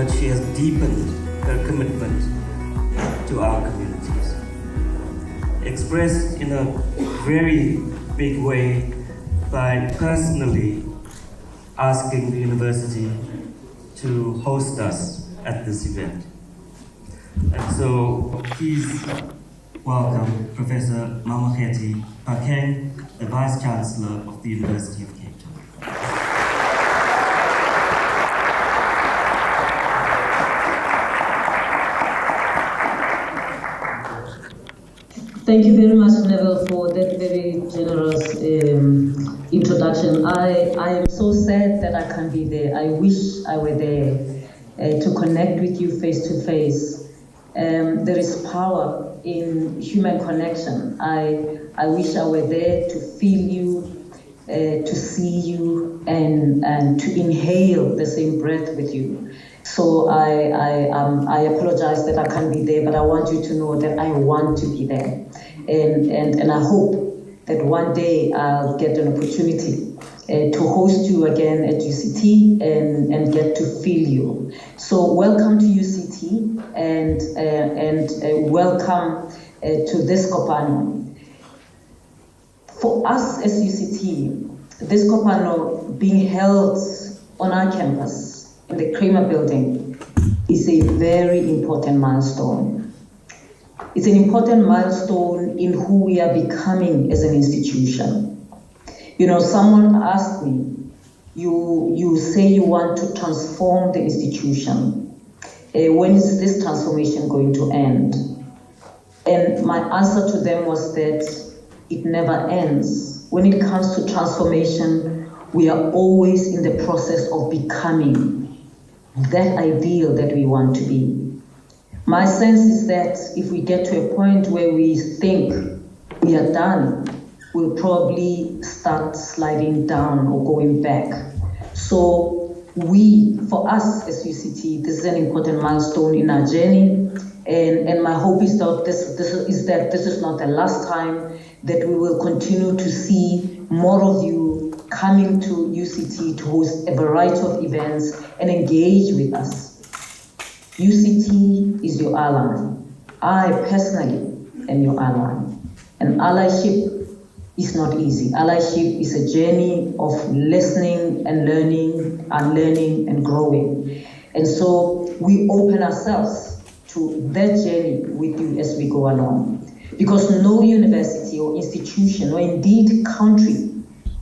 but she has deepened her commitment to our communities, expressed in a very big way by personally asking the university to host us at this event. And so please welcome Professor Mamokgethi Phakeng, the Vice-Chancellor of the University of Cape Town. Thank you very much, Neville, for that very generous introduction. I am so sad that I can't be there. I wish I were there to connect with you face to face. There is power in human connection. I wish I were there to feel you, to see you, and to inhale the same breath with you. So I apologize that I can't be there, but I want you to know that I want to be there. And I hope that one day I'll get an opportunity to host you again at UCT and get to feel you. So welcome to UCT and welcome to this Kopano. For us as UCT, this Kopano being held on our campus in the Kramer building is a very important milestone. It's an important milestone in who we are becoming as an institution. You know, someone asked me, you say you want to transform the institution. When is this transformation going to end? And my answer to them was that it never ends. When it comes to transformation, we are always in the process of becoming that ideal that we want to be. My sense is that if we get to a point where we think we are done, we'll probably start sliding down or going back. So for us as UCT, this is an important milestone in our journey. And my hope is that this is not the last time, that we will continue to see more of you coming to UCT to host a variety of events and engage with us. UCT is your ally. I personally am your ally. And allyship is not easy. Allyship is a journey of listening and learning, unlearning and growing. And so we open ourselves to that journey with you as we go along. Because no university or institution or indeed country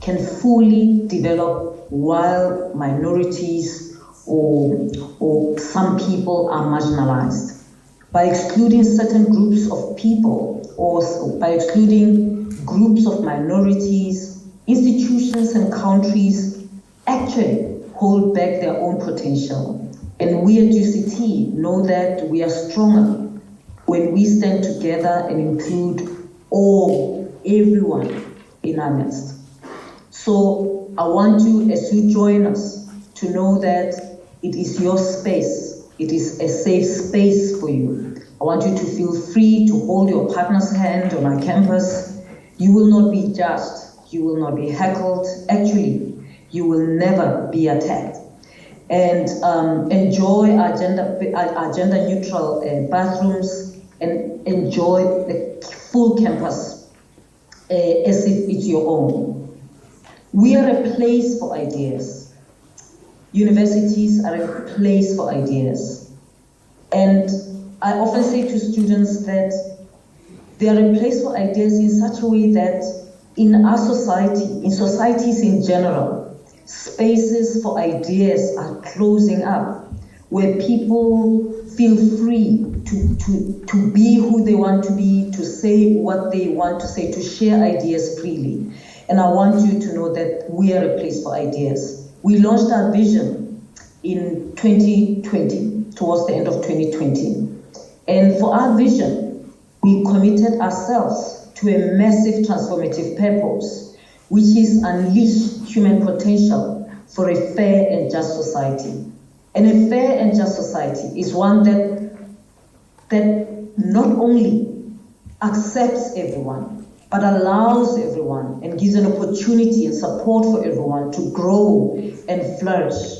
can fully develop while minorities or some people are marginalized. By excluding certain groups of people or by excluding groups of minorities, institutions and countries actually hold back their own potential. And we at UCT know that we are stronger when we stand together and include everyone in our midst. So I want you, as you join us, to know that it is your space. It is a safe space for you. I want you to feel free to hold your partner's hand on our campus. You will not be judged. You will not be heckled. Actually, you will never be attacked. And enjoy our gender-neutral bathrooms and enjoy the full campus as if it's your own. We are a place for ideas. Universities are a place for ideas. And I often say to students that they are a place for ideas in such a way that in our society, in societies in general, spaces for ideas are closing up, where people feel free to be who they want to be, to say what they want to say, to share ideas freely. And I want you to know that we are a place for ideas. We launched our vision in 2020, towards the end of 2020. And for our vision, we committed ourselves to a massive transformative purpose, which is unleash human potential for a fair and just society. And a fair and just society is one that not only accepts everyone, but allows everyone and gives an opportunity and support for everyone to grow and flourish.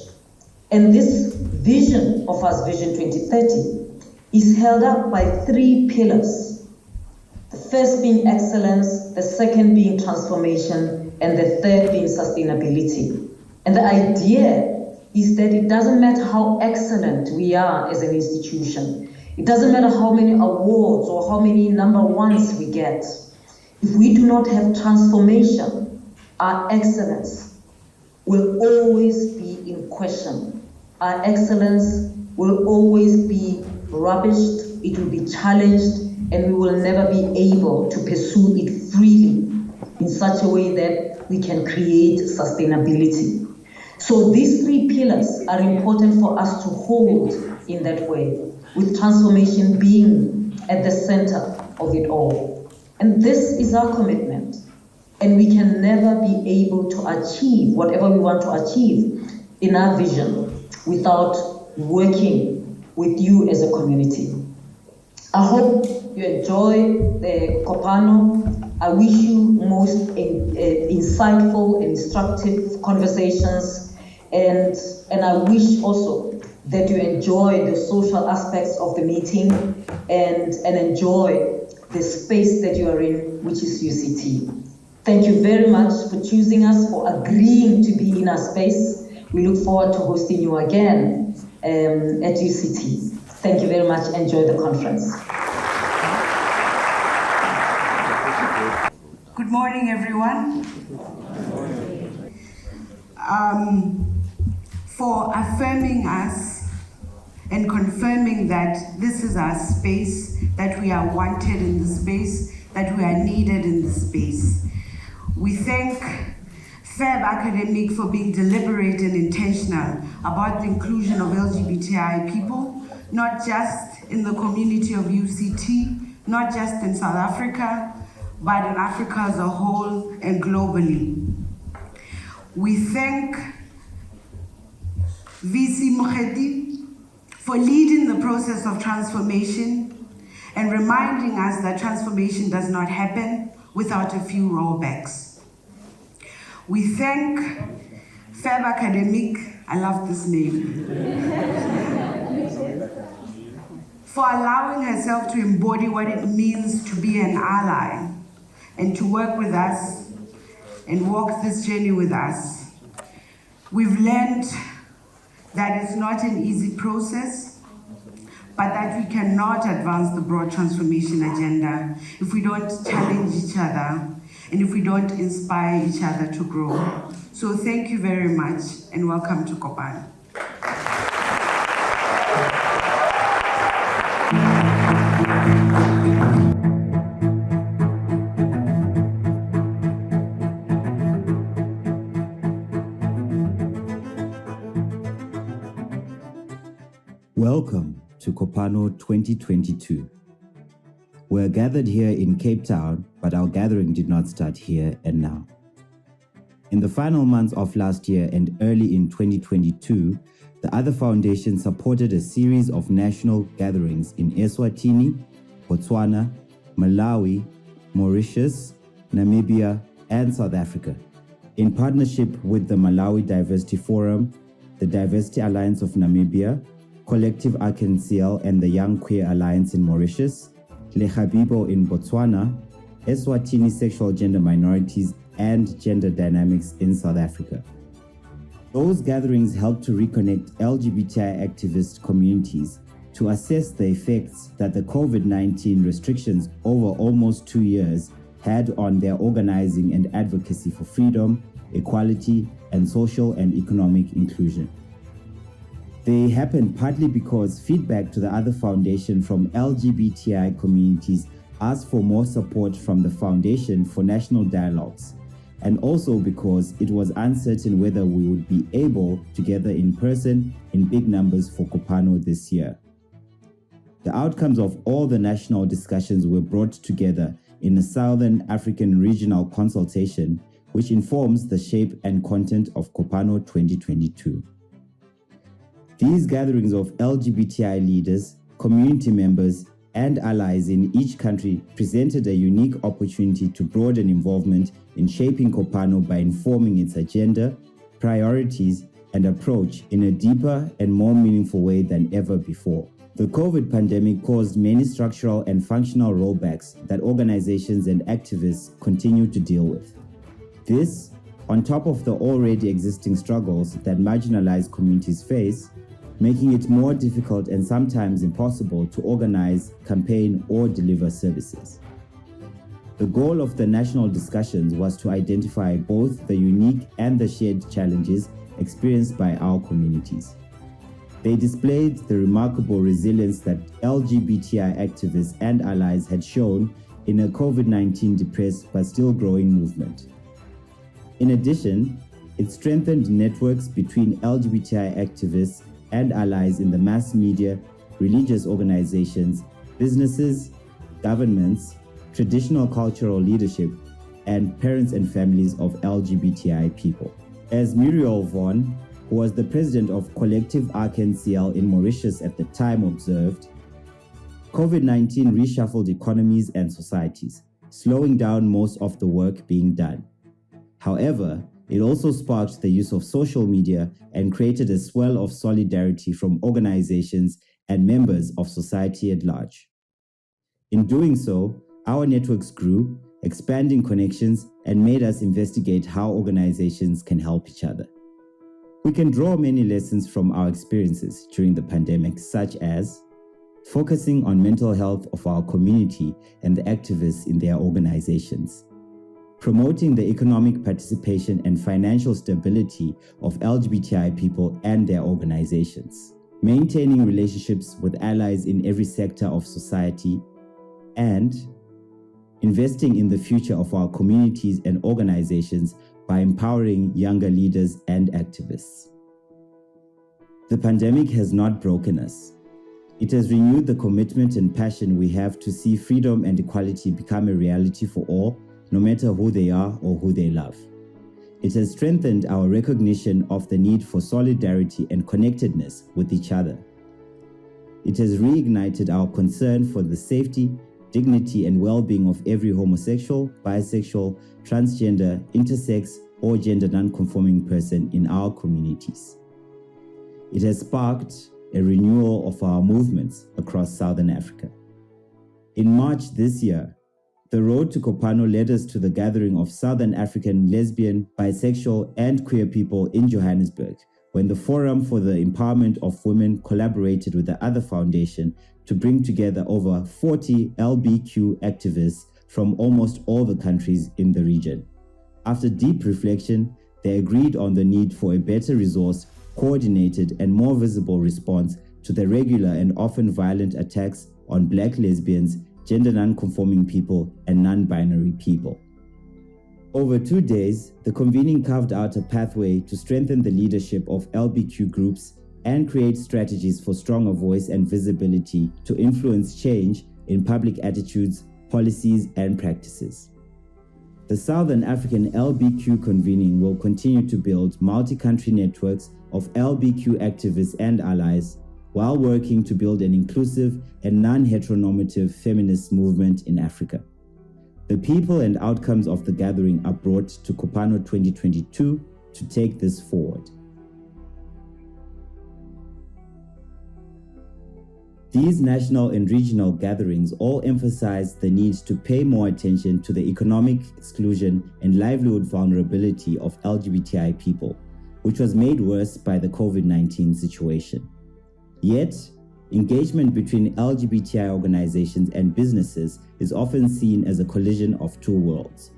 And this vision of us, Vision 2030, is held up by 3 pillars. The first being excellence, the second being transformation, and the third being sustainability. And the idea is that it doesn't matter how excellent we are as an institution. It doesn't matter how many awards or how many number ones we get. If we do not have transformation, our excellence will always be in question. Our excellence will always be rubbished, it will be challenged, and we will never be able to pursue it freely in such a way that we can create sustainability. So these 3 pillars are important for us to hold in that way, with transformation being at the center of it all. And this is our commitment. And we can never be able to achieve whatever we want to achieve in our vision without working with you as a community. I hope you enjoy the Kopano. I wish you most insightful and instructive conversations, and I wish also that you enjoy the social aspects of the meeting and enjoy the space that you are in, which is UCT. Thank you very much for choosing us, for agreeing to be in our space. We look forward to hosting you again at UCT. Thank you very much. Enjoy the conference. Good morning, everyone. For affirming us and confirming that this is our space, that we are wanted in the space, that we are needed in the space. We thank FAB Academic for being deliberate and intentional about the inclusion of LGBTI people, not just in the community of UCT, not just in South Africa, but in Africa as a whole and globally. We thank Vice-Chancellor for leading the process of transformation and reminding us that transformation does not happen without a few rollbacks. We thank FAB Academic, I love this name, for allowing herself to embody what it means to be an ally and to work with us and walk this journey with us. We've learned that it's not an easy process, but that we cannot advance the broad transformation agenda if we don't challenge each other and if we don't inspire each other to grow. So thank you very much and welcome to Kopano. Welcome to Kopano 2022. We're gathered here in Cape Town, but our gathering did not start here and now. In the final months of last year and early in 2022, the Other Foundation supported a series of national gatherings in Eswatini, Botswana, Malawi, Mauritius, Namibia, and South Africa, in partnership with the Malawi Diversity Forum, the Diversity Alliance of Namibia, Collective Arc-en-Ciel and the Young Queer Alliance in Mauritius, Le Habibo in Botswana, Eswatini Sexual Gender Minorities and Gender Dynamics in South Africa. Those gatherings helped to reconnect LGBTI activist communities to assess the effects that the COVID-19 restrictions over almost 2 years had on their organizing and advocacy for freedom, equality, and social and economic inclusion. They happened partly because feedback to the Other Foundation from LGBTI communities asked for more support from the Foundation for National Dialogues, and also because it was uncertain whether we would be able to gather in person in big numbers for Kopano this year. The outcomes of all the national discussions were brought together in a Southern African regional consultation, which informs the shape and content of Kopano 2022. These gatherings of LGBTI leaders, community members, and allies in each country presented a unique opportunity to broaden involvement in shaping Kopano by informing its agenda, priorities, and approach in a deeper and more meaningful way than ever before. The COVID pandemic caused many structural and functional rollbacks that organizations and activists continue to deal with. This, on top of the already existing struggles that marginalized communities face, making it more difficult and sometimes impossible to organize, campaign, or deliver services. The goal of the national discussions was to identify both the unique and the shared challenges experienced by our communities. They displayed the remarkable resilience that LGBTI activists and allies had shown in a COVID-19 depressed but still growing movement. In addition, it strengthened networks between LGBTI activists and allies in the mass media, religious organizations, businesses, governments, traditional cultural leadership, and parents and families of LGBTI people. As Muriel Vaughan, who was the president of Collective Arc-en-Ciel in Mauritius at the time, observed, COVID-19 reshuffled economies and societies, slowing down most of the work being done. However, it also sparked the use of social media and created a swell of solidarity from organizations and members of society at large. In doing so, our networks grew, expanding connections, and made us investigate how organizations can help each other. We can draw many lessons from our experiences during the pandemic, such as focusing on mental health of our community and the activists in their organizations, promoting the economic participation and financial stability of LGBTI people and their organizations, maintaining relationships with allies in every sector of society, and investing in the future of our communities and organizations by empowering younger leaders and activists. The pandemic has not broken us. It has renewed the commitment and passion we have to see freedom and equality become a reality for all, no matter who they are or who they love. It has strengthened our recognition of the need for solidarity and connectedness with each other. It has reignited our concern for the safety, dignity, and well-being of every homosexual, bisexual, transgender, intersex, or gender non-conforming person in our communities. It has sparked a renewal of our movements across Southern Africa. In March this year, the road to Kopano led us to the gathering of Southern African lesbian, bisexual, and queer people in Johannesburg, when the Forum for the Empowerment of Women collaborated with the Other Foundation to bring together over 40 LBQ activists from almost all the countries in the region. After deep reflection, they agreed on the need for a better resourced, coordinated, and more visible response to the regular and often violent attacks on Black lesbians, gender non-conforming people, and non-binary people. Over 2 days, the convening carved out a pathway to strengthen the leadership of LBQ groups and create strategies for stronger voice and visibility to influence change in public attitudes, policies, and practices. The Southern African LBQ convening will continue to build multi-country networks of LBQ activists and allies while working to build an inclusive and non-heteronormative feminist movement in Africa. The people and outcomes of the gathering are brought to Kopano 2022 to take this forward. These national and regional gatherings all emphasize the need to pay more attention to the economic exclusion and livelihood vulnerability of LGBTI people, which was made worse by the COVID-19 situation. Yet, engagement between LGBTI organizations and businesses is often seen as a collision of two worlds.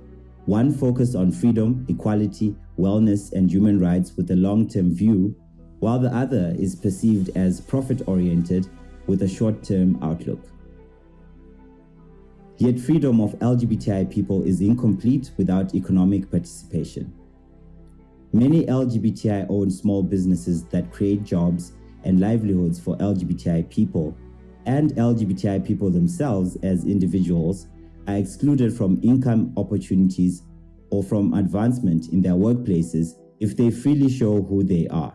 One focused on freedom, equality, wellness, and human rights with a long-term view, while the other is perceived as profit-oriented with a short-term outlook. Yet freedom of LGBTI people is incomplete without economic participation. Many LGBTI-owned small businesses that create jobs and livelihoods for LGBTI people and LGBTI people themselves as individuals are excluded from income opportunities or from advancement in their workplaces if they freely show who they are.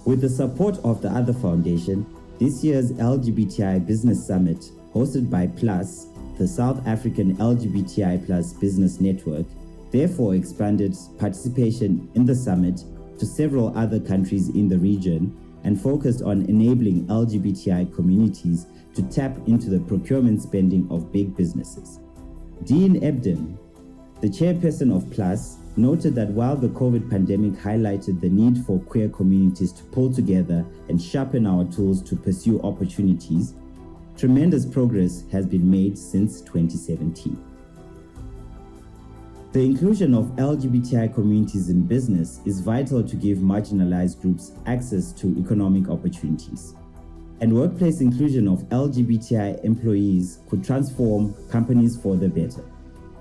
With the support of the Other Foundation, this year's LGBTI Business Summit, hosted by PLUS, the South African LGBTI Plus Business Network, therefore expanded participation in the summit to several other countries in the region and focused on enabling LGBTI communities to tap into the procurement spending of big businesses. Dean Ebden, the chairperson of PLUS, noted that while the COVID pandemic highlighted the need for queer communities to pull together and sharpen our tools to pursue opportunities, tremendous progress has been made since 2017. The inclusion of LGBTI communities in business is vital to give marginalized groups access to economic opportunities. And workplace inclusion of LGBTI employees could transform companies for the better.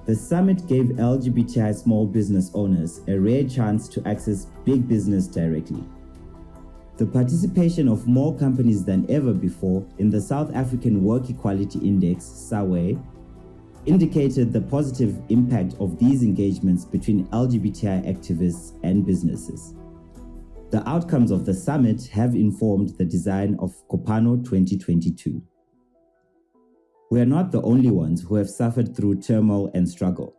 The summit gave LGBTI small business owners a rare chance to access big business directly. The participation of more companies than ever before in the South African Work Equality Index, SAWE, indicated the positive impact of these engagements between LGBTI activists and businesses. The outcomes of the summit have informed the design of Kopano 2022. We are not the only ones who have suffered through turmoil and struggle,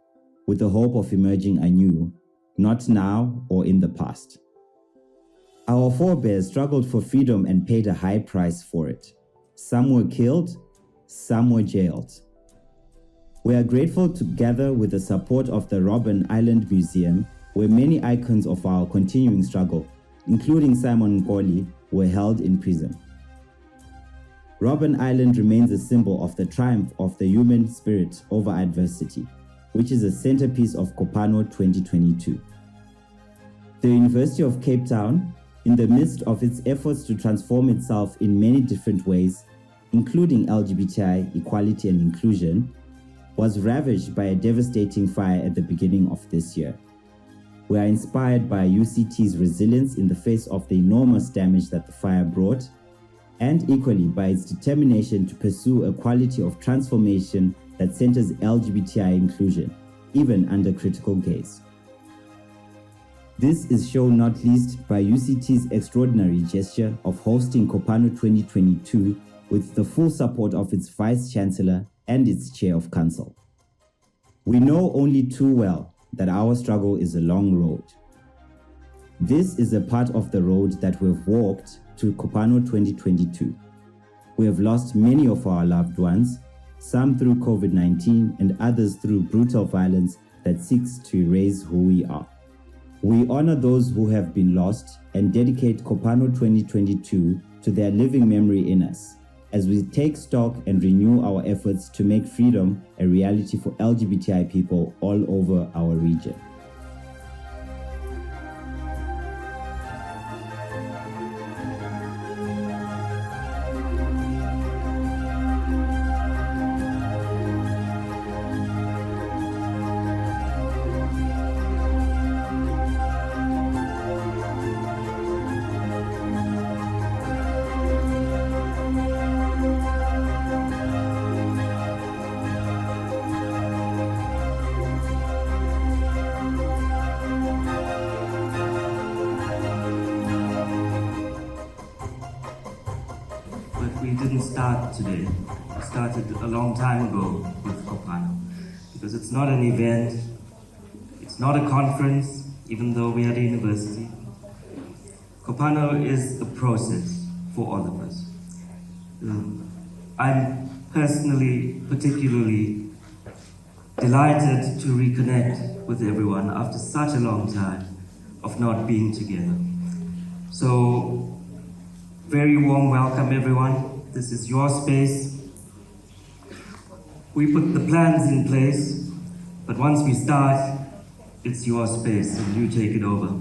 with the hope of emerging anew, not now or in the past. Our forebears struggled for freedom and paid a high price for it. Some were killed, some were jailed. We are grateful to gather with the support of the Robben Island Museum, where many icons of our continuing struggle, including Simon Nkoli, were held in prison. Robben Island remains a symbol of the triumph of the human spirit over adversity, which is a centerpiece of Kopano 2022. The University of Cape Town, in the midst of its efforts to transform itself in many different ways, including LGBTI equality and inclusion, was ravaged by a devastating fire at the beginning of this year. We are inspired by UCT's resilience in the face of the enormous damage that the fire brought, and equally by its determination to pursue a quality of transformation that centers LGBTI inclusion, even under critical gaze. This is shown not least by UCT's extraordinary gesture of hosting Kopano 2022 with the full support of its Vice-Chancellor and its Chair of Council. We know only too well that our struggle is a long road. This is a part of the road that we've walked to Kopano 2022. We have lost many of our loved ones, some through COVID-19 and others through brutal violence that seeks to erase who we are. We honor those who have been lost and dedicate Kopano 2022 to their living memory in us, as we take stock and renew our efforts to make freedom a reality for LGBTI people all over our region. We didn't start today. We started a long time ago with Kopano, because it's not an event, it's not a conference, even though we are at a university. Kopano is a process for all of us. I'm personally particularly delighted to reconnect with everyone after such a long time of not being together. So, very warm welcome everyone. This is your space. We put the plans in place, but once we start, it's your space and you take it over.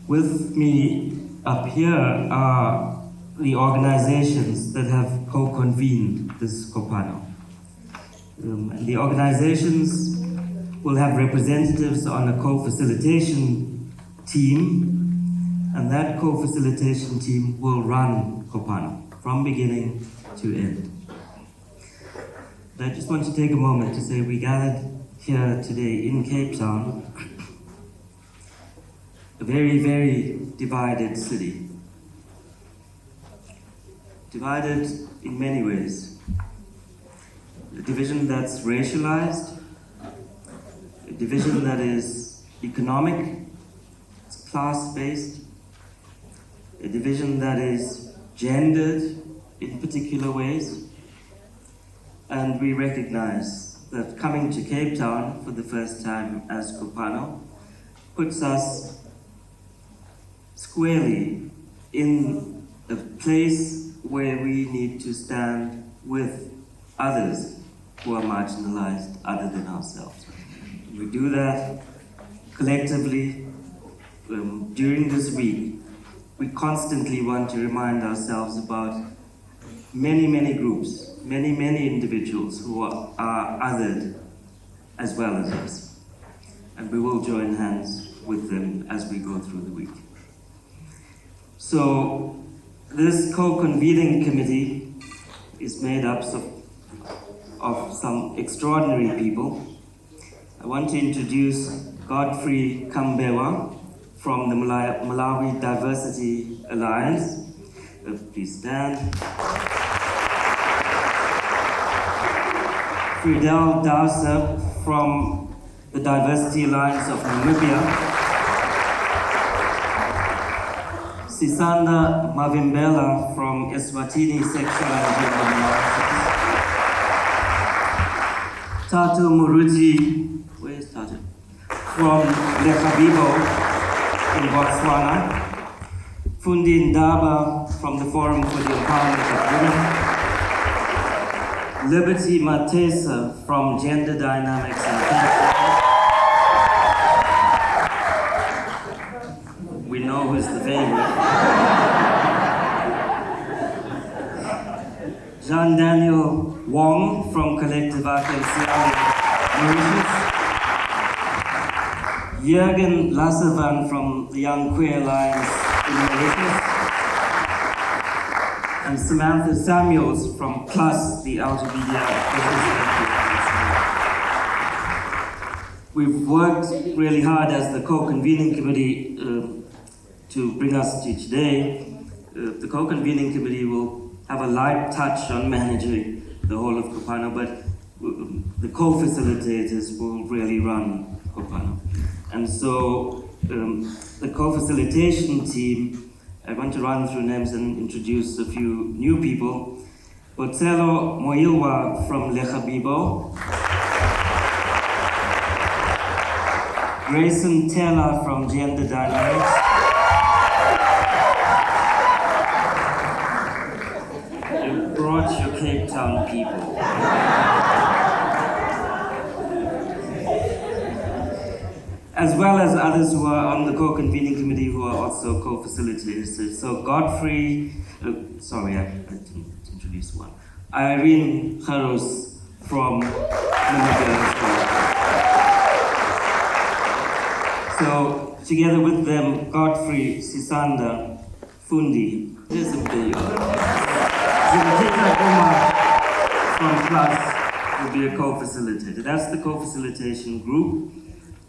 With me up here are the organizations that have co-convened this Kopano. And the organizations will have representatives on a co-facilitation team, and that co-facilitation team will run Kopano from beginning to end. But I just want to take a moment to say we gathered here today in Cape Town, a very, very divided city. Divided in many ways. A division that's racialized, a division that is economic, class-based, a division that is gendered in particular ways, and we recognize that coming to Cape Town for the first time as Kopano puts us squarely in a place where we need to stand with others who are marginalized other than ourselves. We do that collectively. During this week, we constantly want to remind ourselves about many groups, many individuals who are othered as well as us. And we will join hands with them as we go through the week. So this co-convening committee is made up of some extraordinary people. I want to introduce Godfrey Kambewa from the Malawi Diversity Alliance. Please stand. Friedel Dawser from the Diversity Alliance of Namibia. Sisanda Mavimbela from Eswatini Sexual and Gender Minorities. Tatu Muruti, where is Tatu? From Lekhabibo in Botswana. Fundi Ndaba from the Forum for the Empowerment of Women. Liberty Matesa from Gender Dynamics and Culture. We know who's the favorite. Jean-Daniel Wong from Collective Arc-en-Ciel Mauritius. Jürgen Lassevan from the Young Queer Alliance in Mauritius. And Samantha Samuels from PLUS, the LGBTI. We've worked really hard as the co-convening committee to bring us to today. The co-convening committee will have a light touch on managing the whole of Kopano, but the co-facilitators will really run Kopano. And so the co-facilitation team, I want to run through names and introduce a few new people. Botselo Moilwa from Lekhabibo. Grayson Taylor from Gender Dynamics. You brought your Cape Town people. As well as others who are on the co-convening committee who are also co-facilitators. So Godfrey, sorry, I didn't introduce one. Irene Kharos from Namibia. So together with them, Godfrey, Sisanda, Fundi, there's a big Zimteka Omar from PLUS will be a co-facilitator. That's the co-facilitation group.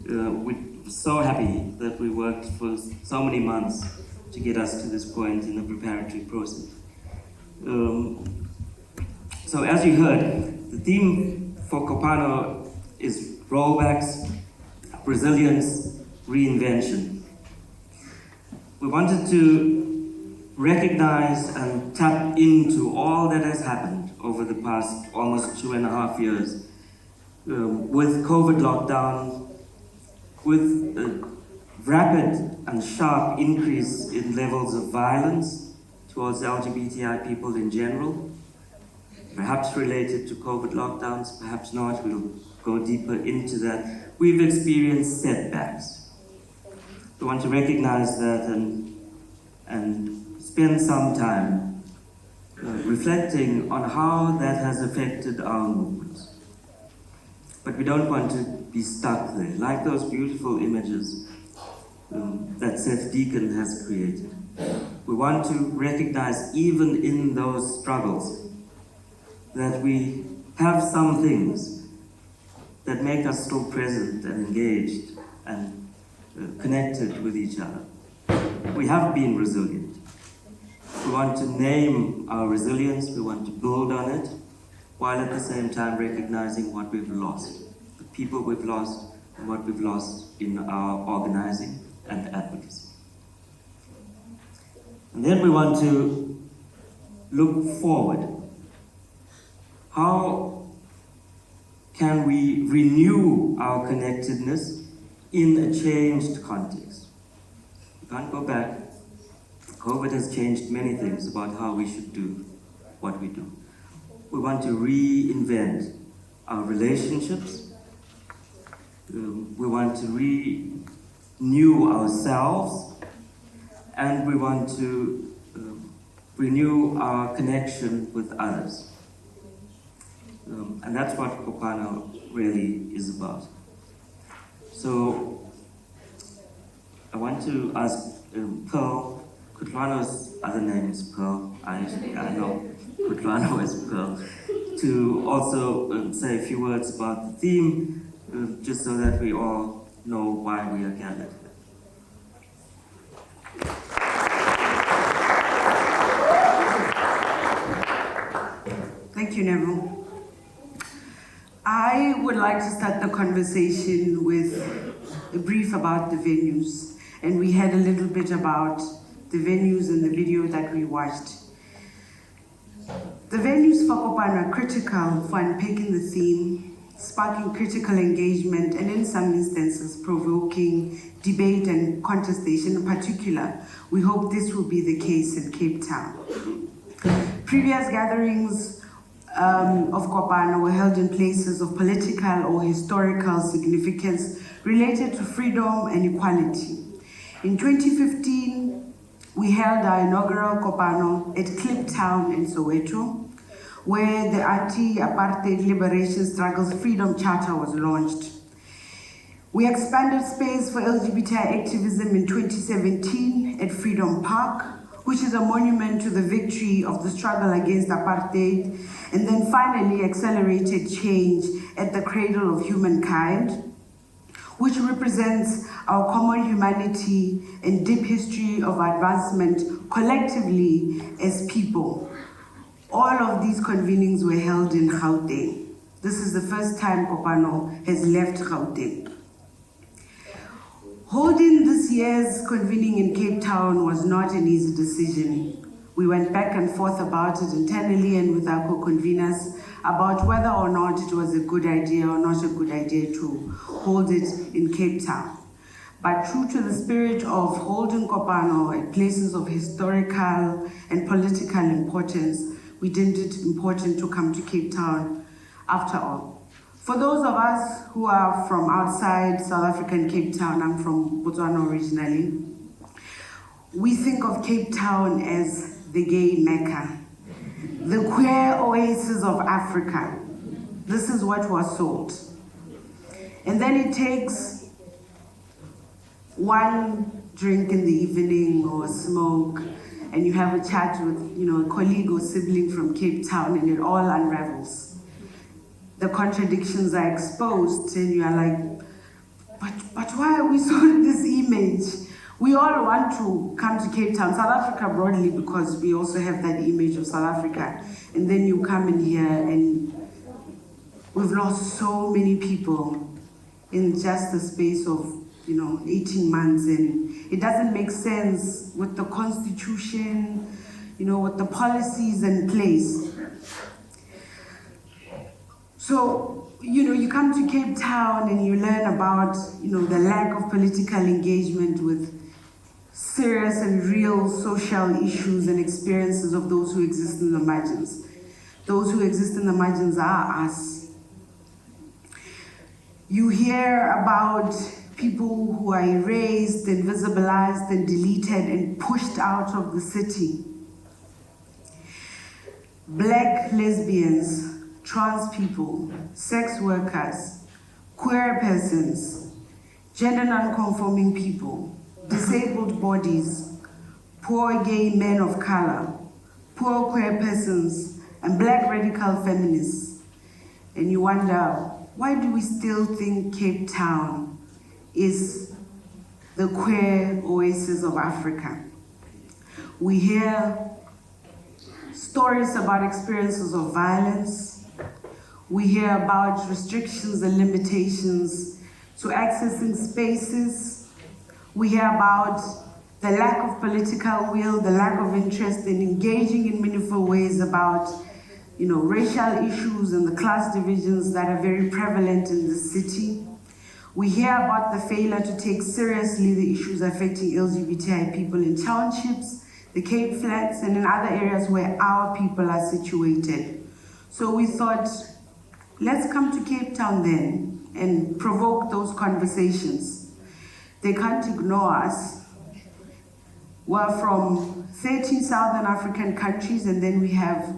We're so happy that we worked for so many months to get us to this point in the preparatory process. So as you heard, the theme for Kopano is rollbacks, resilience, reinvention. We wanted to recognize and tap into all that has happened over the past almost 2.5 years with COVID lockdown, with a rapid and sharp increase in levels of violence towards LGBTI people in general, perhaps related to COVID lockdowns, perhaps not. We'll go deeper into that. We've experienced setbacks. We want to recognize that and spend some time reflecting on how that has affected our movements. But we don't want to be stuck there, like those beautiful images that Seth Deacon has created. We want to recognize, even in those struggles, that we have some things that make us still present and engaged and connected with each other. We have been resilient. We want to name our resilience, we want to build on it, while at the same time recognizing what we've lost, the people we've lost, and what we've lost in our organizing and advocacy. And then we want to look forward. How can we renew our connectedness in a changed context? We can't go back. COVID has changed many things about how we should do what we do. We want to reinvent our relationships. We want to renew ourselves, and we want to renew our connection with others. And that's what Kopano really is about. So I want to ask Pearl. Kutlwano's other name is Pearl. I know Kutlwano is Pearl. To also say a few words about the theme, just so that we all know why we are gathered here. Thank you, Neville. I would like to start the conversation with a brief about the venues. And we had a little bit about the venues in the video that we watched. The venues for Kopano are critical for unpacking the theme, sparking critical engagement, and in some instances, provoking debate and contestation. In particular, we hope this will be the case in Cape Town. Previous gatherings of Kopano were held in places of political or historical significance related to freedom and equality. In 2015, we held our inaugural Kopano at Kliptown in Soweto, where the Anti-Apartheid Liberation Struggles Freedom Charter was launched. We expanded space for LGBTI activism in 2017 at Freedom Park, which is a monument to the victory of the struggle against apartheid, and then finally accelerated change at the Cradle of Humankind, which represents our common humanity and deep history of advancement collectively as people. All of these convenings were held in Gauteng. This is the first time Kopano has left Gauteng. Holding this year's convening in Cape Town was not an easy decision. We went back and forth about it internally and with our co-conveners about whether or not it was a good idea or not a good idea to hold it in Cape Town. But true to the spirit of holding Kopano at places of historical and political importance, we deemed it important to come to Cape Town after all. For those of us who are from outside South African Cape Town, I'm from Botswana originally, we think of Cape Town as the gay Mecca, the queer oasis of Africa. This is what was sold. And then it takes one drink in the evening or smoke, and you have a chat with a colleague or sibling from Cape Town, and it all unravels. The contradictions are exposed, and you are like, but why are we sold this image? We all want to come to Cape Town, South Africa broadly, because we also have that image of South Africa. And then you come in here, and we've lost so many people in just the space of 18 months, and it doesn't make sense with the constitution, with the policies in place. So, you come to Cape Town and you learn about, the lack of political engagement with serious and real social issues and experiences of those who exist in the margins. Those who exist in the margins are us. You hear about people who are erased, invisibilized, and deleted and pushed out of the city. Black lesbians, trans people, sex workers, queer persons, gender non-conforming people, disabled bodies, poor gay men of color, poor queer persons, and black radical feminists. And you wonder, why do we still think Cape Town is the queer oasis of Africa? We hear stories about experiences of violence. We hear about restrictions and limitations to accessing spaces. We hear about the lack of political will, the lack of interest in engaging in meaningful ways about racial issues and the class divisions that are very prevalent in the city. We hear about the failure to take seriously the issues affecting LGBTI people in townships, the Cape Flats, and in other areas where our people are situated. So we thought, let's come to Cape Town then and provoke those conversations. They can't ignore us. We're from 13 Southern African countries, and then we have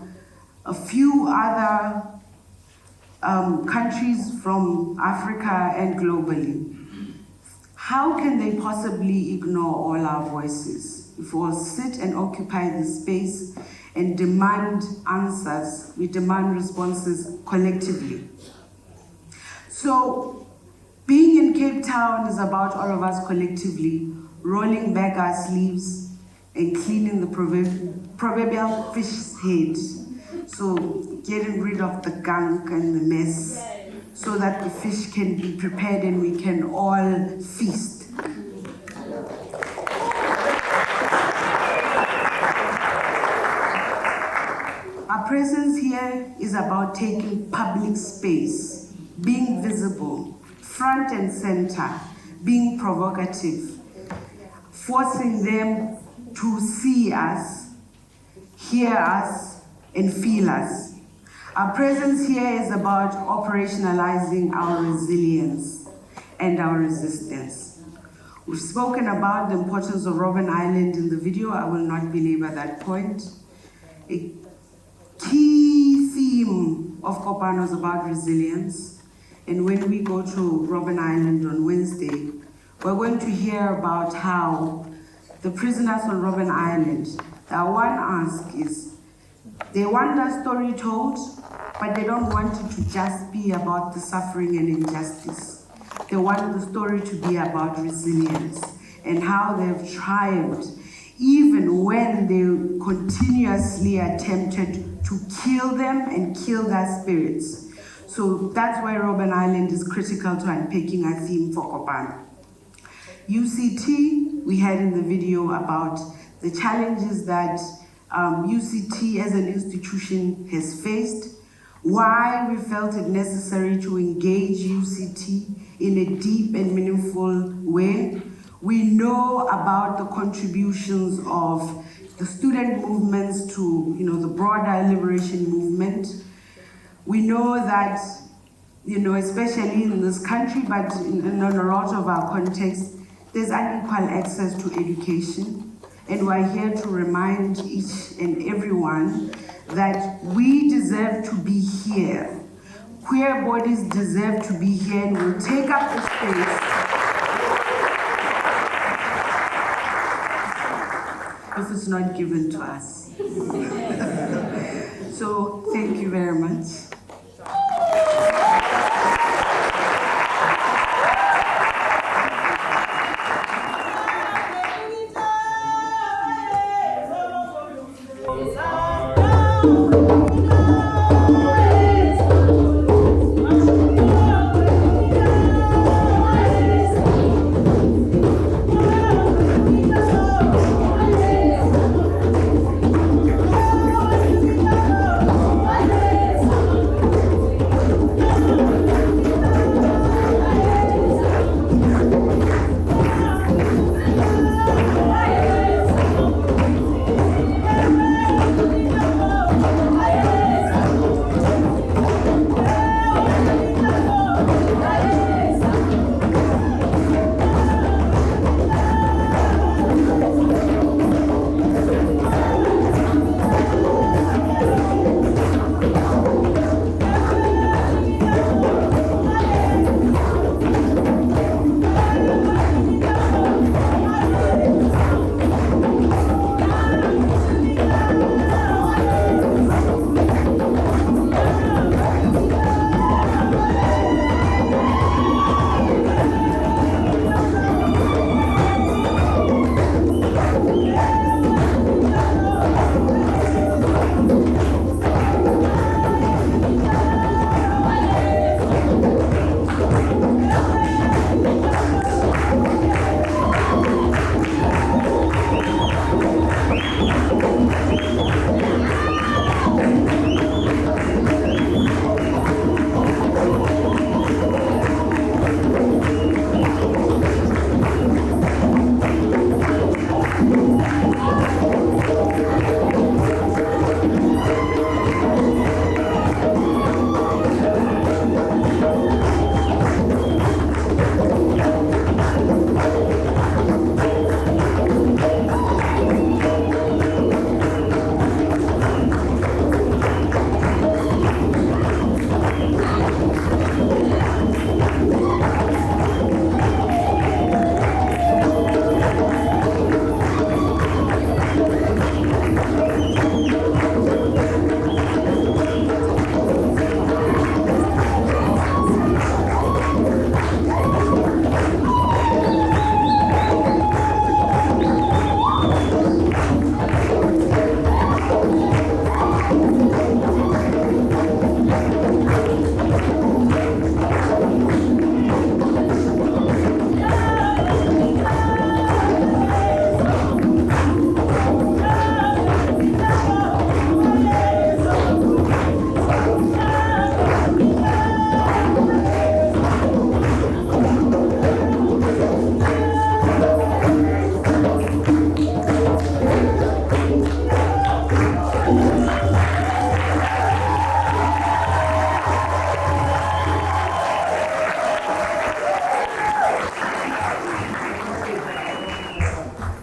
a few other countries from Africa and globally. How can they possibly ignore all our voices? If we'll sit and occupy the space and demand answers, we demand responses collectively. So being in Cape Town is about all of us collectively rolling back our sleeves and cleaning the proverbial fish's head. So getting rid of the gunk and the mess so that the fish can be prepared and we can all feast. Our presence here is about taking public space, being visible, front and center, being provocative, forcing them to see us, hear us, and feel us. Our presence here is about operationalizing our resilience and our resistance. We've spoken about the importance of Robben Island in the video. I will not belabor that point. A key theme of Kopano is about resilience. And when we go to Robben Island on Wednesday, we're going to hear about how the prisoners on Robben Island, their one ask is, they want their story told, but they don't want it to just be about the suffering and injustice. They want the story to be about resilience and how they've triumphed, even when they continuously attempted to kill them and kill their spirits. So that's why Robben Island is critical to unpacking our theme for Kopano. UCT, we had in the video about the challenges that UCT as an institution has faced, why we felt it necessary to engage UCT in a deep and meaningful way. We know about the contributions of the student movements to the broader liberation movement. We know that, especially in this country, but in a lot of our contexts, there's unequal access to education. And we're here to remind each and everyone that we deserve to be here. Queer bodies deserve to be here and will take up the space if it's not given to us. So thank you very much.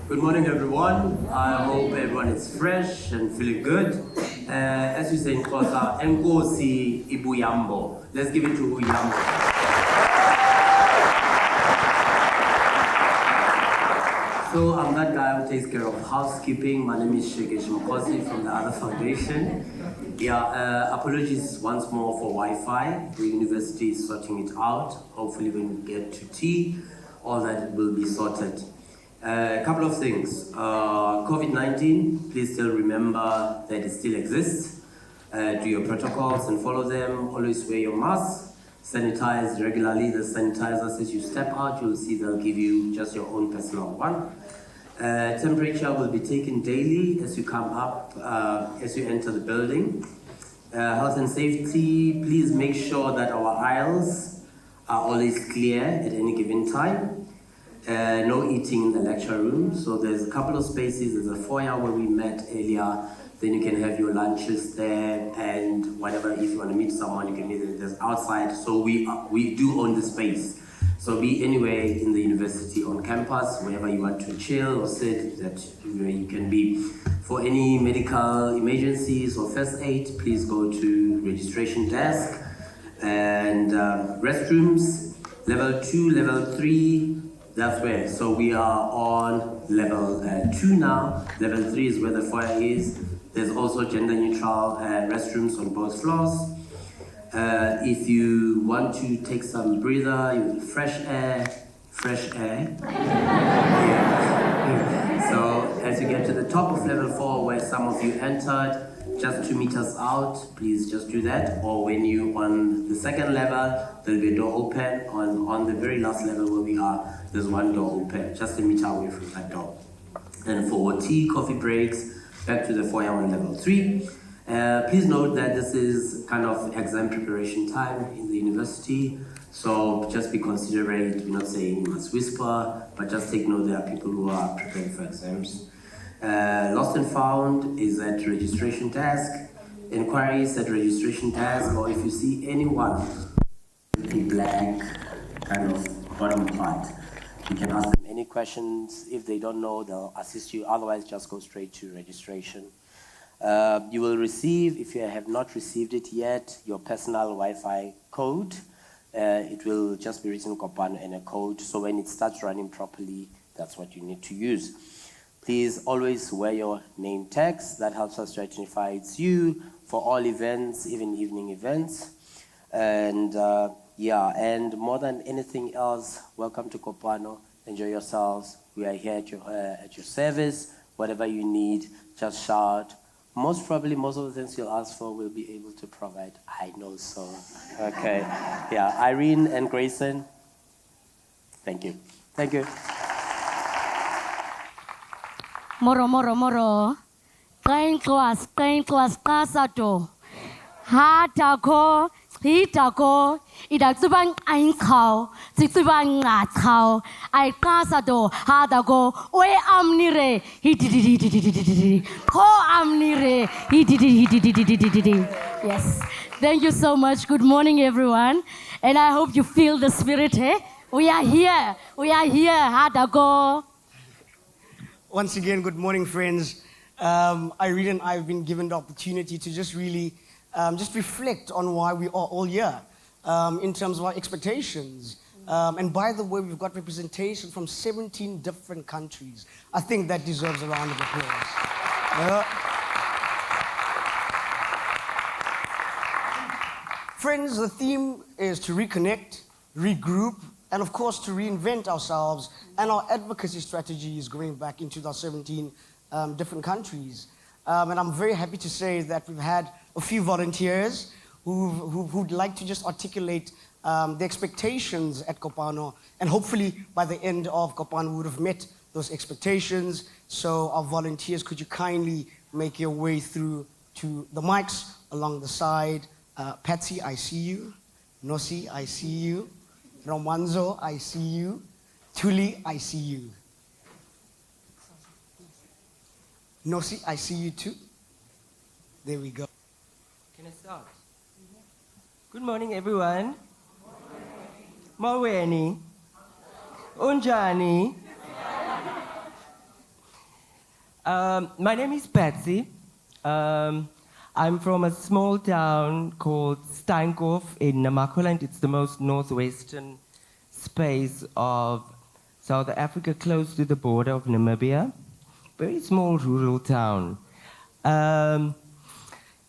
Good morning, everyone. I hope everyone is fresh and feeling good. As you say in Xhosa, Enkosi Ibuyambo. Let's give it to Uyambo. So I'm that guy who takes care of housekeeping. My name is Shegesh Mokosi from the other foundation. Apologies once more for Wi-Fi. The university is sorting it out. Hopefully when we get to tea, all that will be sorted. A couple of things. COVID-19, please still remember that it still exists. Do your protocols and follow them. Always wear your mask. Sanitize regularly. The sanitizers, as you step out, you'll see they'll give you just your own personal one. Temperature will be taken daily as you come up, as you enter the building. Health and safety, please make sure that our aisles are always clear at any given time. No eating in the lecture room. So there's a couple of spaces. There's a foyer where we met earlier. Then you can have your lunches there and whatever. If you want to meet someone, you can meet them. There's outside. So we do own the space. So be anywhere in the university on campus, wherever you want to chill or sit, that where you can be. For any medical emergencies or first aid, please go to registration desk and restrooms, level 2, level 3. That's where. So we are on level 2 now. Level 3 is where the foyer is. There's also gender neutral restrooms on both floors. If you want to take some breather, fresh air. Yeah. So as you get to the top of level 4, where some of you entered, just 2 meters out, please just do that. Or when you on the second level, there'll be a door open. On the very last level where we are, there's one door open, just a meter away from that door. And for tea, coffee breaks, back to the foyer on level 3. Please note that this is kind of exam preparation time in the university. So just be considerate. We're not saying you must whisper, but just take note there are people who are preparing for exams. Lost and found is at registration desk. Inquiries at registration desk, or if you see anyone in black kind of bottom part, you can ask them any questions. If they don't know, they'll assist you. Otherwise, just go straight to registration. You will receive, if you have not received it yet, your personal Wi-Fi code. It will just be written Kopano and a code. So when it starts running properly, that's what you need to use. Please always wear your name tags. That helps us to identify it's you for all events, even evening events. And and more than anything else, welcome to Kopano. Enjoy yourselves. We are here at your service. Whatever you need, just shout. Most probably, most of the things you'll ask for, we'll be able to provide. I know so. Okay. Yeah, Irene and Grayson. Thank you. Thank you. Moro. Kain klas kasato. Hatako, hitako, idakzubang ainkao, zikzubang atao, I kasado, hatako, we amnire, hidididididididididi, ko amnire, hidididididididididi. Yes. Thank you so much. Good morning, everyone. And I hope you feel the spirit, eh? We are here, hatako. Once again, good morning, friends. Irene and I have been given the opportunity to just really just reflect on why we are all here in terms of our expectations. And by the way, we've got representation from 17 different countries. I think that deserves a round of applause. Friends, the theme is to reconnect, regroup, and of course to reinvent ourselves, and our advocacy strategy is going back into the 17 different countries. And I'm very happy to say that we've had a few volunteers who'd like to just articulate the expectations at Kopano, and hopefully by the end of Kopano we would have met those expectations. So our volunteers, could you kindly make your way through to the mics along the side. Patsy, I see you. Nosi, I see you. Romanzo, I see you. Tuli, I see you. Nosi, I see you too. There we go. Can I start? Good morning, everyone. Maweni. Unjani. My name is Patsy. I'm from a small town called Steinkopf in Namaqualand. It's the most northwestern space of South Africa, close to the border of Namibia. Very small rural town.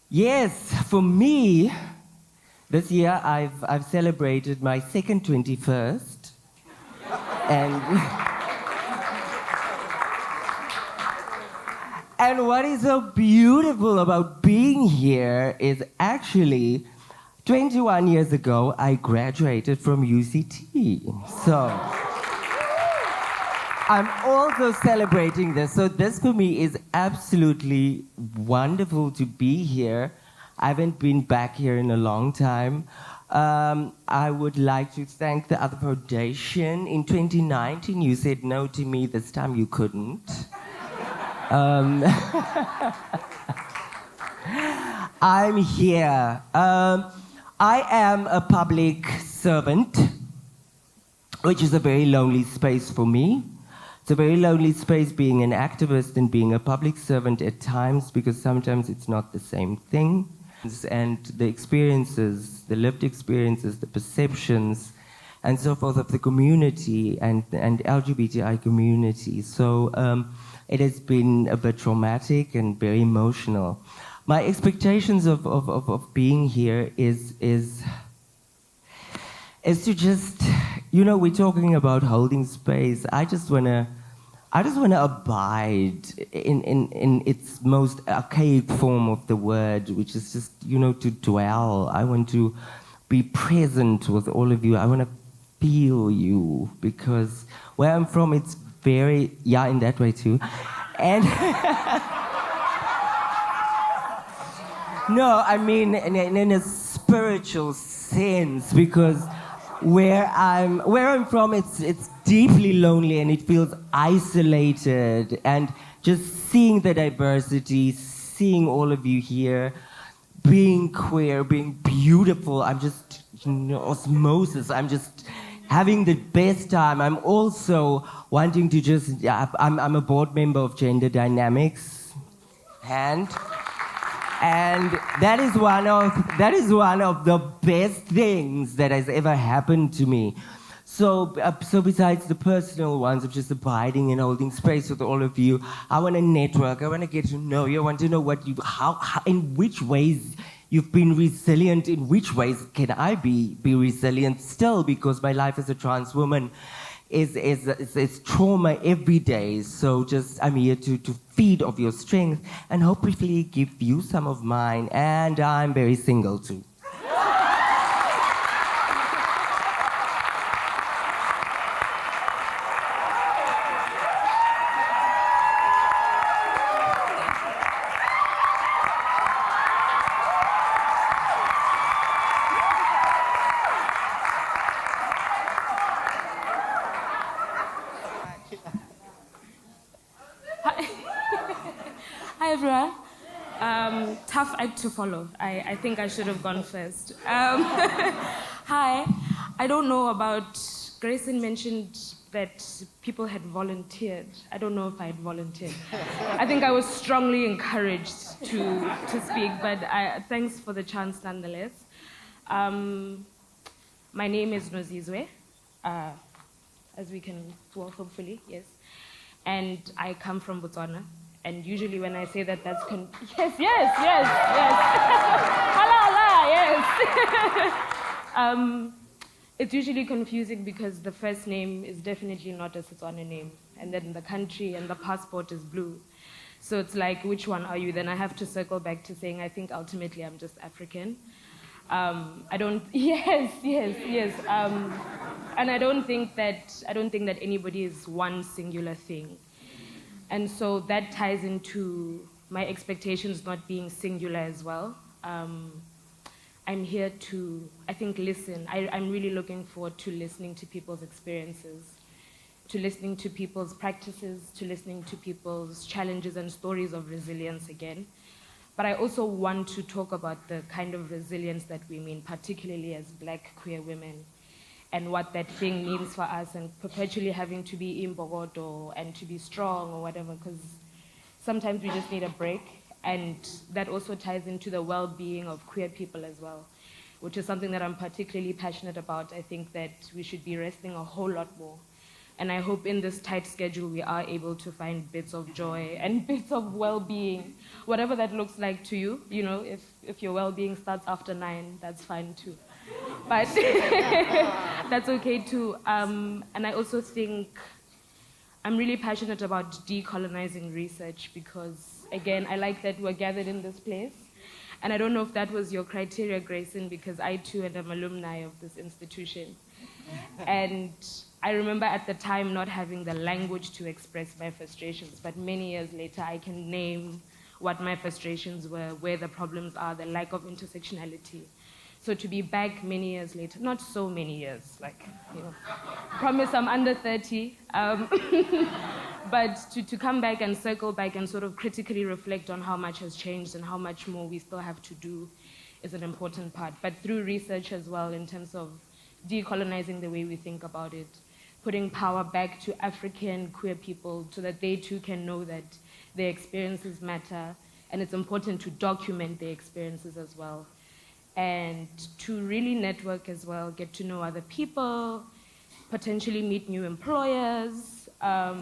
Yes, for me, this year I've celebrated my second 21st. And what is so beautiful about being here is actually 21 years ago, I graduated from UCT. So I'm also celebrating this. So this for me is absolutely wonderful to be here. I haven't been back here in a long time. I would like to thank the other foundation. In 2019, you said no to me. This time you couldn't. I'm here. I am a public servant, which is a very lonely space for me. It's a very lonely space being an activist and being a public servant at times, because sometimes it's not the same thing. And the experiences, the lived experiences, the perceptions, and so forth of the community and LGBTI community. So it has been a bit traumatic and very emotional. My expectations of being here is to just, you know, we're talking about holding space. I just wanna abide in its most archaic form of the word, which is just, you know, to dwell. I want to be present with all of you. I want to feel you, because where I'm from, it's very, yeah, in that way too. And no, I mean in a spiritual sense, because where I'm from, it's deeply lonely and it feels isolated. And just seeing the diversity, seeing all of you here, being queer, being beautiful, I'm just, you know, osmosis. I'm just having the best time. I'm also wanting to just, I'm a board member of Gender Dynamics, and that is one of the best things that has ever happened to me. So besides the personal ones of just abiding and holding space with all of you, I want to network. I want to get to know you. I want to know what you, how in which ways you've been resilient. In which ways can I be resilient still? Because my life as a trans woman is trauma every day. So just I'm here to feed off your strength and hopefully give you some of mine. And I'm very single too. Hi everyone. Tough act to follow. I think I should have gone first. Hi. I don't know about, Grayson mentioned that people had volunteered. I don't know if I had volunteered. I think I was strongly encouraged to speak, but thanks for the chance nonetheless. My name is Nozizwe, as we can, well, hopefully, yes. And I come from Botswana. And usually when I say that, that's yes. Hala, yes. It's usually confusing because the first name is definitely not a Setswana name. And then the country and the passport is blue. So it's like, which one are you? Then I have to circle back to saying, I think ultimately I'm just African. Yes. And I don't think that anybody is one singular thing. And so that ties into my expectations not being singular as well. I'm here to, I think, listen. I'm really looking forward to listening to people's experiences, to listening to people's practices, to listening to people's challenges and stories of resilience again. But I also want to talk about the kind of resilience that we mean, particularly as Black queer women, and what that thing means for us, and perpetually having to be imbogodo and to be strong or whatever, because sometimes we just need a break. And that also ties into the well-being of queer people as well, which is something that I'm particularly passionate about. I think that we should be resting a whole lot more. And I hope in this tight schedule we are able to find bits of joy and bits of well-being, whatever that looks like to you. You know, if your well-being starts after 9, that's fine too. But that's okay too. And I also think I'm really passionate about decolonizing research because, again, I like that we're gathered in this place. And I don't know if that was your criteria, Grayson, because I too am alumni of this institution. And I remember at the time not having the language to express my frustrations, but many years later I can name what my frustrations were, where the problems are, the lack of intersectionality. So to be back many years later, not so many years, like, you know, promise I'm under 30, but to come back and circle back and sort of critically reflect on how much has changed and how much more we still have to do is an important part. But through research as well, in terms of decolonizing the way we think about it, putting power back to African queer people so that they too can know that their experiences matter, and it's important to document their experiences as well. And to really network as well, get to know other people, potentially meet new employers, that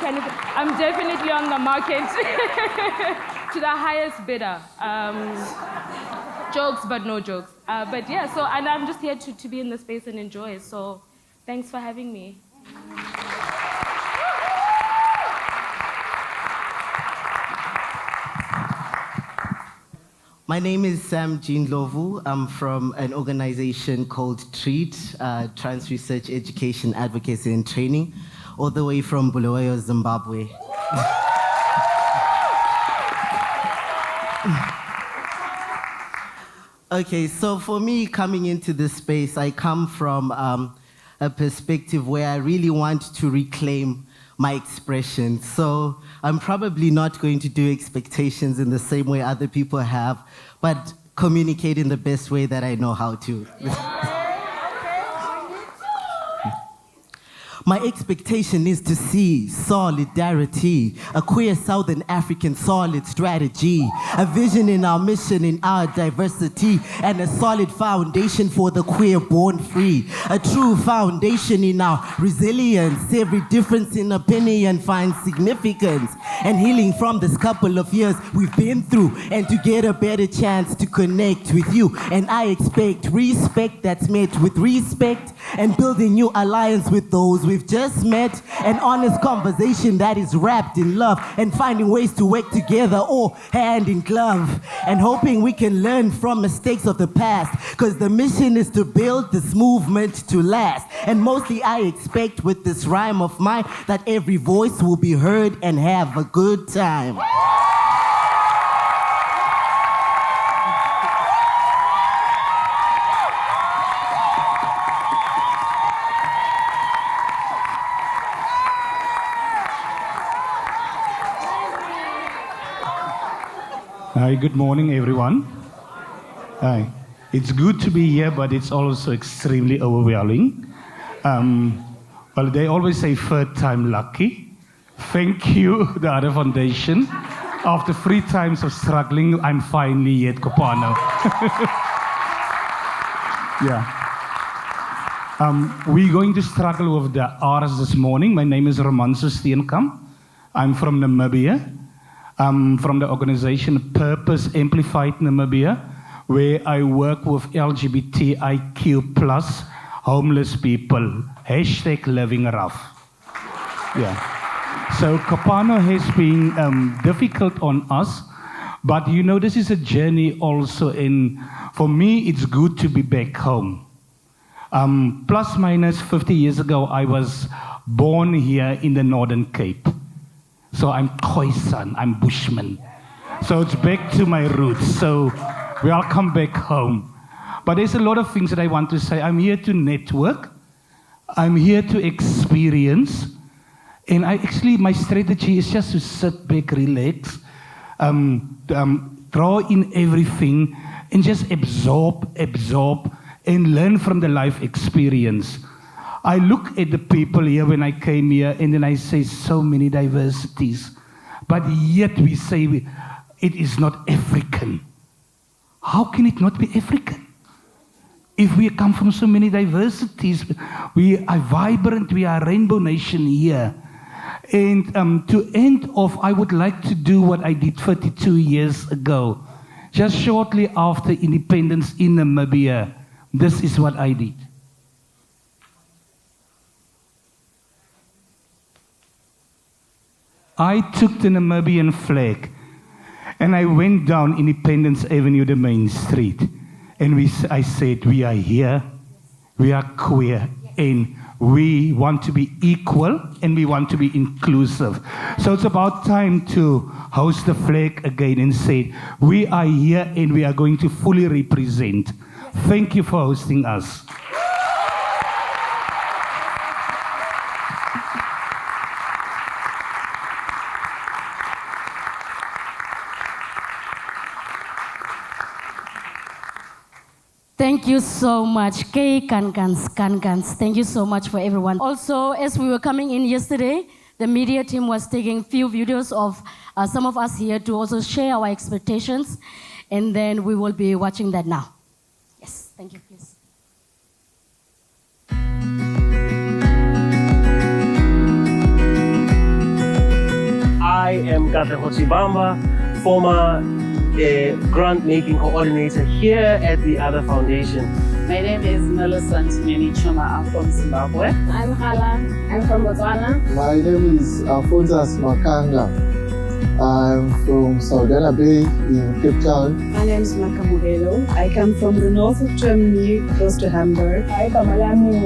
kind of thing. I'm definitely on the market to the highest bidder. Jokes, but no jokes. But yeah, so, and I'm just here to be in the space and enjoy. So thanks for having me. My name is Sam Jean Lovu. I'm from an organization called TREAT, Trans Research Education Advocacy and Training, all the way from Bulawayo, Zimbabwe. Okay, so for me, coming into this space, I come from a perspective where I really want to reclaim my expression. So I'm probably not going to do expectations in the same way other people have, but communicate in the best way that I know how to. My expectation is to see solidarity, a queer Southern African solid strategy, a vision in our mission, in our diversity, and a solid foundation for the queer born free. A true foundation in our resilience. Every difference in opinion finds significance and healing from this couple of years we've been through, and to get a better chance to connect with you. And I expect respect that's met with respect, and building new alliance with those we've just met, an honest conversation that is wrapped in love, and finding ways to work together all hand in glove, and hoping we can learn from mistakes of the past, because the mission is to build this movement to last. And mostly I expect with this rhyme of mine that every voice will be heard and have a good time. Hi, good morning, everyone. Hi. It's good to be here, but it's also extremely overwhelming. Well, they always say third time lucky. Thank you, the other foundation. After 3 times of struggling, I'm finally here at Kopano. Yeah. We're going to struggle with the R's this morning. My name is Romanso Steenkamp. I'm from Namibia. From the organization Purpose Amplified Namibia, where I work with LGBTIQ+ homeless people. #living rough. Yeah. So Kopano has been difficult on us, but you know, this is a journey also for me, it's good to be back home. Plus minus 50 years ago, I was born here in the Northern Cape. So I'm Khoisan, I'm Bushman. So it's back to my roots. So welcome back home. But there's a lot of things that I want to say. I'm here to network. I'm here to experience. And my strategy is just to sit back, relax, draw in everything, and just absorb, and learn from the life experience. I look at the people here when I came here, and then I say so many diversities, but yet we say it is not African. How can it not be African? If we come from so many diversities, we are vibrant, we are a rainbow nation here. And to end off, I would like to do what I did 32 years ago. Just shortly after independence in Namibia, this is what I did. I took the Namibian flag and I went down Independence Avenue, the main street. And I said, we are here, we are queer, and we want to be equal and we want to be inclusive. So it's about time to host the flag again and say, we are here and we are going to fully represent. Thank you for hosting us. Thank you so much. Kankans. Thank you so much for everyone. Also, as we were coming in yesterday, the media team was taking few videos of some of us here to also share our expectations, and then we will be watching that now. Yes, thank you, please. I am Katlego Bamba, former grant-making coordinator here at the Other Foundation. My name is Melissa Ntimeni Chuma. I'm from Zimbabwe. I'm Hala. I'm from Botswana. My name is Alphonsus Makanga. I'm from Saldanha Bay in Cape Town. My name is Makamugelo. I come from the north of Germany, close to Hamburg. I'm known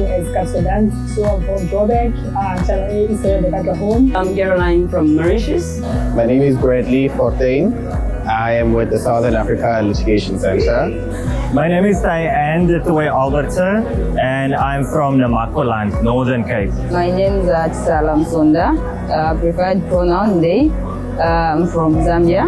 as Kapsedan, so I'm from Joburg. I'm Caroline from Mauritius. My name is Bradley Fortain. I am with the Southern Africa Litigation Center. My name is Tyann Toy Albertse, and I'm from Namaqualand, Northern Cape. My name is Salam Sonda, preferred pronoun they. I'm from Zambia.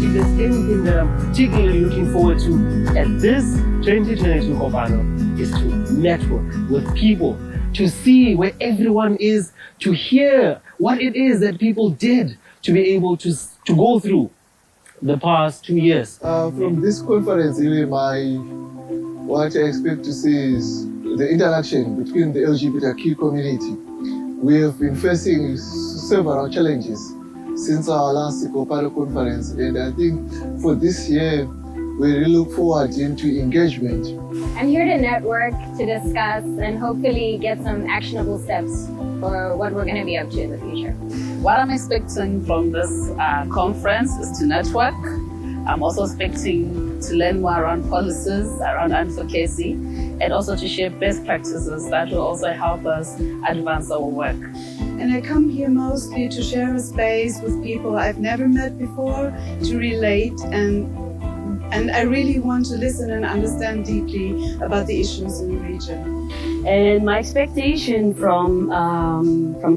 If there's anything that I'm particularly looking forward to at this 2022 Kopano is to network with people, to see where everyone is, to hear what it is that people did to be able to go through the past 2 years. From this conference, really, what I expect to see is the interaction between the LGBTQ community. We have been facing several challenges since our last Kopano conference, and I think for this year, we really look forward into engagement. I'm here to network, to discuss, and hopefully get some actionable steps for what we're going to be up to in the future. What I'm expecting from this conference is to network. I'm also expecting to learn more around policies, around advocacy, and also to share best practices that will also help us advance our work. And I come here mostly to share a space with people I've never met before, to relate, and I really want to listen and understand deeply about the issues in the region. And my expectation from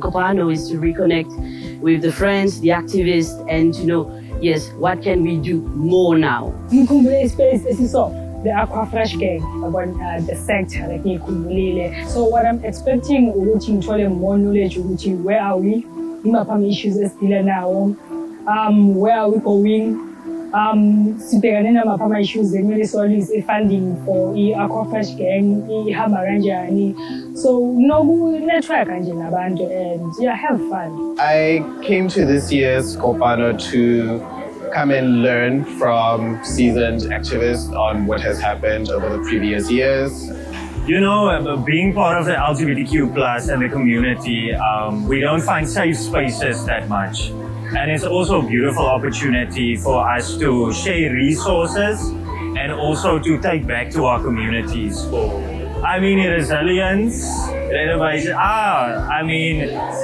Kopano is to reconnect with the friends, the activists, and to know, yes, what can we do more now? The Aqua Fresh Gang about the sector like so what I'm expecting to more knowledge where are we? Issues is still now. Where are we going? Issues is funding for Aqua Fresh Gang, so no network and yeah, have fun. I came to this year's Kopano to come and learn from seasoned activists on what has happened over the previous years. You know, being part of the LGBTQ plus and the community, we don't find safe spaces that much. And it's also a beautiful opportunity for us to share resources and also to take back to our communities for, resilience, innovation.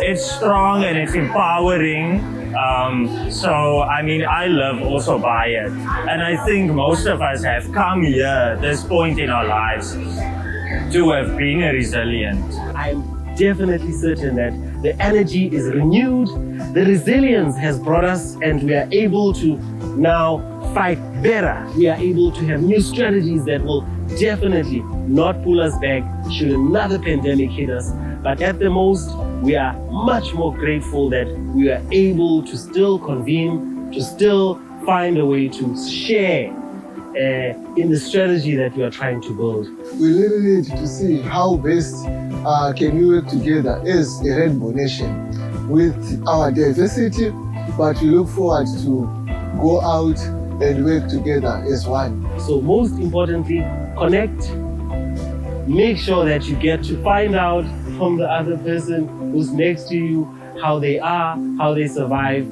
It's strong and it's empowering. I love also by it. And I think most of us have come here at this point in our lives to have been resilient. I'm definitely certain that the energy is renewed, the resilience has brought us, and we are able to now fight better. We are able to have new strategies that will definitely not pull us back should another pandemic hit us. But at the most, we are much more grateful that we are able to still convene, to still find a way to share in the strategy that we are trying to build. We really need to see how best can we work together as a rainbow nation with our diversity, but we look forward to go out and work together as one. So most importantly, connect. Make sure that you get to find out from the other person who's next to you how they are, how they survive.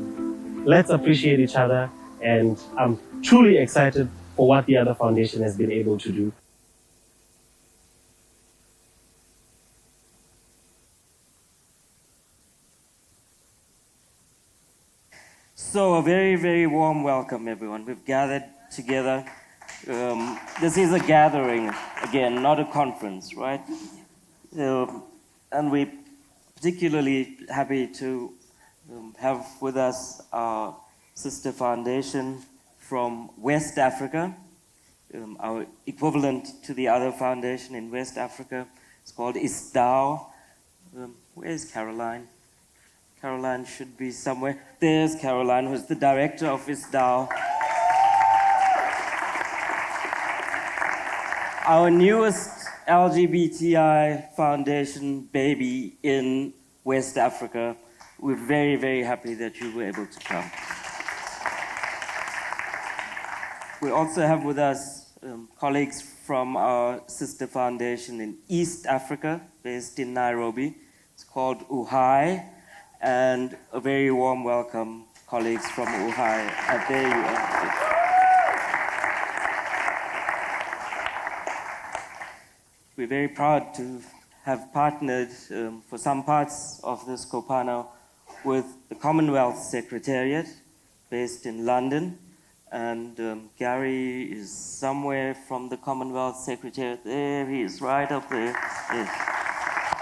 Let's appreciate each other, and I'm truly excited for what the other foundation has been able to do. So a very, very warm welcome, everyone. We've gathered together. This is a gathering, again, not a conference, right? And we're particularly happy to have with us our sister foundation from West Africa, our equivalent to the other foundation in West Africa. It's called ISDAO. Where's Caroline? Caroline should be somewhere. There's Caroline, who's the director of ISDAO. Our newest LGBTI foundation baby in West Africa. We're very, very happy that you were able to come. We also have with us colleagues from our sister foundation in East Africa, based in Nairobi. It's called UHAI, and a very warm welcome, colleagues from UHAI. There you are. We're very proud to have partnered for some parts of this Kopano with the Commonwealth Secretariat, based in London. And Gary is somewhere from the Commonwealth Secretariat. There he is, right up there. Yes.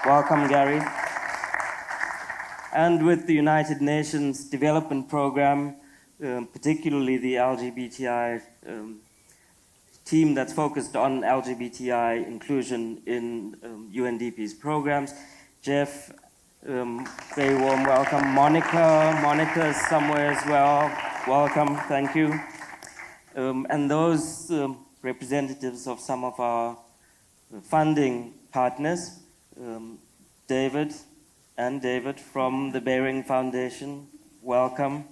Welcome, Gary. And with the United Nations Development Program, particularly the LGBTI team that's focused on LGBTI inclusion in UNDP's programs. Jeff, very warm welcome. Monica is somewhere as well. Welcome, thank you. And those representatives of some of our funding partners, David from the Bering Foundation, welcome.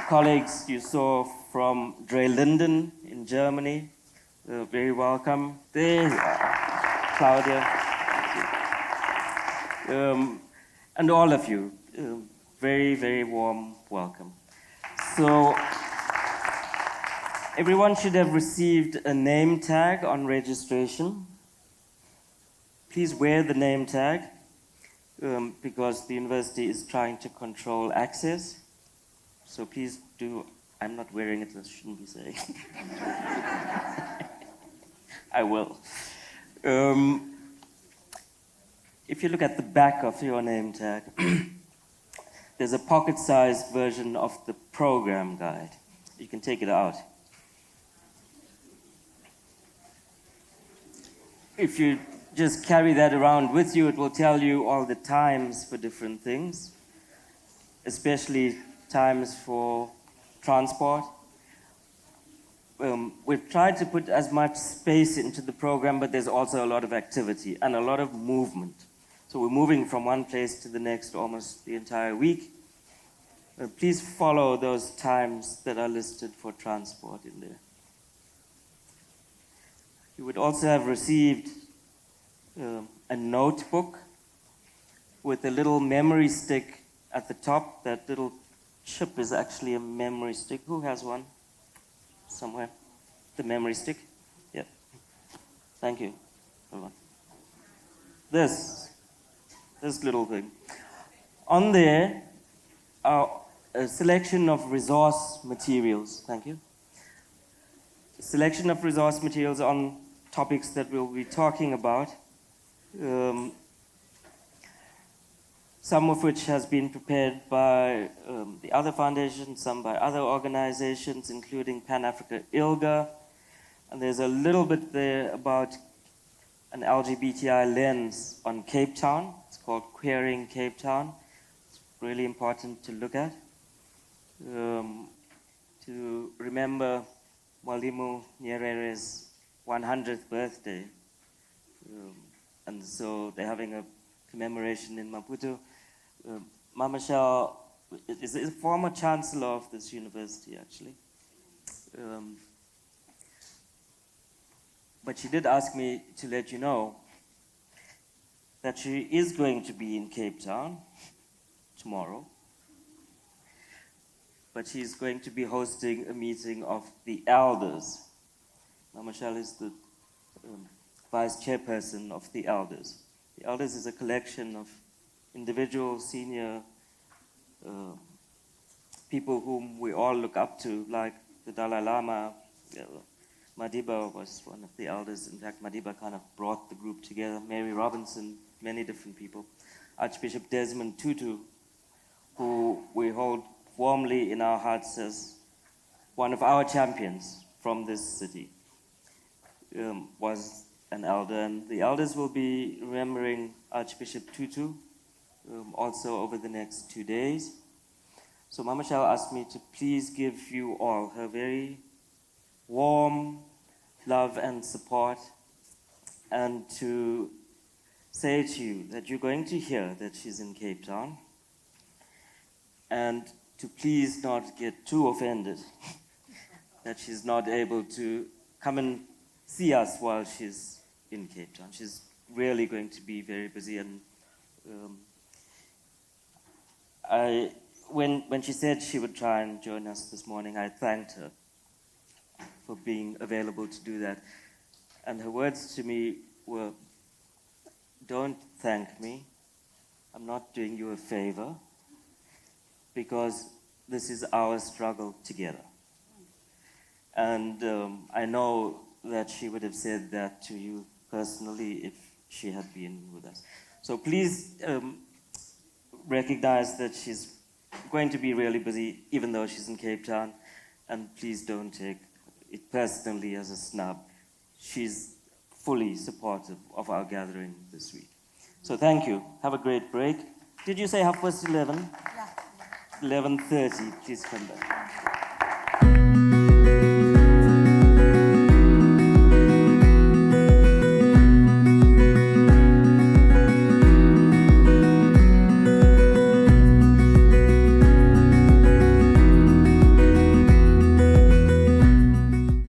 Colleagues you saw from Dre Linden in Germany, very welcome. There you are, Claudia. And all of you, very, very warm welcome. So, everyone should have received a name tag on registration. Please wear the name tag because the university is trying to control access. So please do. I'm not wearing it, I shouldn't be saying. I will. If you look at the back of your name tag, there's a pocket-sized version of the program guide. You can take it out. If you just carry that around with you, it will tell you all the times for different things, especially times for transport. We've tried to put as much space into the program, but there's also a lot of activity and a lot of movement. So we're moving from one place to the next almost the entire week. Please follow those times that are listed for transport in there. You would also have received a notebook with a little memory stick at the top. That little chip is actually a memory stick. Who has one? Somewhere. The memory stick? Yeah. Thank you. Hold on. This little thing. On there are a selection of resource materials. Thank you. A selection of resource materials on topics that we'll be talking about. some of which has been prepared by the other foundations, some by other organizations, including Pan-Africa ILGA. And there's a little bit there about an LGBTI lens on Cape Town. It's called Queering Cape Town. It's really important to look at. To remember Mwalimu Nyerere's 100th birthday. And so they're having a commemoration in Maputo. Mama Shao is a former chancellor of this university, actually. But she did ask me to let you know that she is going to be in Cape Town tomorrow. But she's going to be hosting a meeting of the elders. Mama Shao is the vice-chairperson of the elders. The elders is a collection of individual senior people whom we all look up to, like the Dalai Lama. Madiba was one of the elders. In fact, Madiba kind of brought the group together. Mary Robinson, many different people. Archbishop Desmond Tutu, who we hold warmly in our hearts as one of our champions from this city, was an elder. And the elders will be remembering Archbishop Tutu also over the next 2 days. So Mama Shao asked me to please give you all her very warm love and support, and to say to you that you're going to hear that she's in Cape Town, and to please not get too offended that she's not able to come and see us while she's in Cape Town. She's really going to be very busy, and when she said she would try and join us this morning, I thanked her for being available to do that. And her words to me were, don't thank me. I'm not doing you a favor, because this is our struggle together. And I know that she would have said that to you personally if she had been with us. So please recognize that she's going to be really busy, even though she's in Cape Town, and please don't take it personally as a snub. She's fully supportive of our gathering this week. So thank you. Have a great break. Did you say 11:30? Yeah. 11:30, please come back.